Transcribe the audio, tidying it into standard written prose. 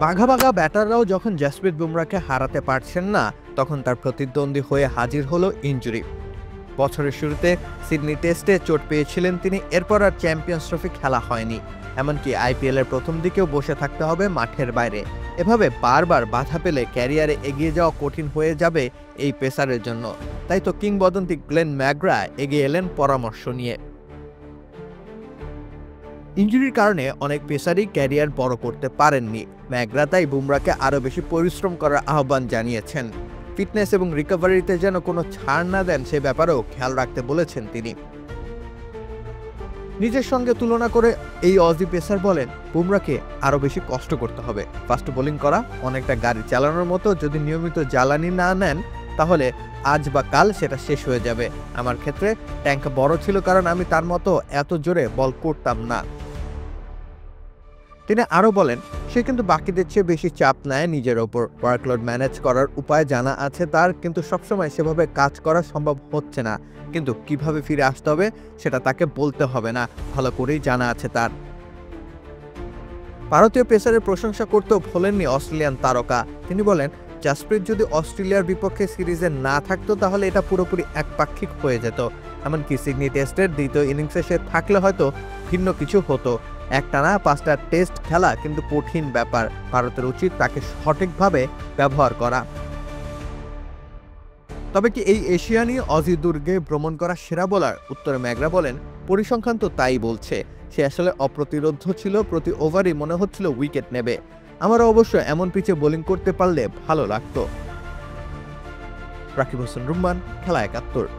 বাঘা বাঘা ব্যাটাররাও যখন জাসপ্রীত বুমরাকে হারাতে পারছেন না, তখন তার প্রতিদ্বন্দ্বী হয়ে হাজির হলো ইনজুরি। বছরের শুরুতে সিডনি টেস্টে চোট পেয়েছিলেন তিনি, এরপর আর চ্যাম্পিয়ন্স ট্রফি খেলা হয়নি। এমনকি আইপিএল এর প্রথম দিকেও বসে থাকতে হবে মাঠের বাইরে। এভাবে বারবার বাধা পেলে ক্যারিয়ারে এগিয়ে যাওয়া কঠিন হয়ে যাবে এই পেসারের জন্য। তাই তো কিংবদন্তি গ্লেন ম্যাকগ্রা এগিয়ে এলেন পরামর্শ নিয়ে। ইনজুরির কারণে অনেক পেসারই ক্যারিয়ার বড় করতে পারেননি। ম্যাকগ্রা তাই বুমরাকে আরও বেশি পরিশ্রম করার আহ্বান জানিয়েছেন। ফিটনেস এবং রিকভারিতে যেন কোনো ছাড় না দেন সে ব্যাপারেও খেয়াল রাখতে বলেছেন তিনি। নিজের সঙ্গে তুলনা করে এই অজি পেসার বলেন, বুমরাকে আরও বেশি কষ্ট করতে হবে। ফাস্ট বোলিং করা অনেকটা গাড়ি চালানোর মতো, যদি নিয়মিত জ্বালানি না নেন তাহলে আজ বা কাল সেটা শেষ হয়ে যাবে। আমার ক্ষেত্রে ট্যাঙ্ক বড় ছিল কারণ আমি তার মতো এত জোরে বল করতাম না। তিনি আরও বলেন, সে কিন্তু বাকিদের চেয়ে বেশি চাপ নেয় নিজের ওপর। ওয়ার্কলোড ম্যানেজ করার উপায় জানা আছে তার, কিন্তু সবসময় সেভাবে কাজ করা সম্ভব হচ্ছে না। কিন্তু কিভাবে ফিরে আসতে হবে সেটা তাকে বলতে হবে না, ভালো করেই জানা আছে তার। ভারতীয় পেসারের প্রশংসা করতেও ভোলেননি অস্ট্রেলিয়ান তারকা। তিনি বলেন, জাসপ্রীত যদি অস্ট্রেলিয়ার বিপক্ষে সিরিজে না থাকতো তাহলে এটা পুরোপুরি একপাক্ষিক হয়ে যেত। এমনকি সিডনি টেস্টের দ্বিতীয় ইনিংসে সে থাকলে হয়তো ভিন্ন কিছু হতো। একটানা 5টা টেস্ট খেলা কিন্তু কঠিন ব্যাপার। ভারতের উচিত তাকে সঠিকভাবে ব্যবহার করা। তবে কি এই এশিয়ানি অজি দুর্গে ভ্রমণ করা সেরা বোলার? উত্তরে ম্যাকগ্রা বলেন, পরিসংখ্যান তো তাই বলছে। সে আসলে অপ্রতিরোধ ছিল, প্রতি ওভারই মনে হচ্ছিল উইকেট নেবে। আমার অবশ্য এমন পিচে বোলিং করতে পারলে ভালো লাগতো। রাকিব হোসেন রুম্মান, খেলা ৭১।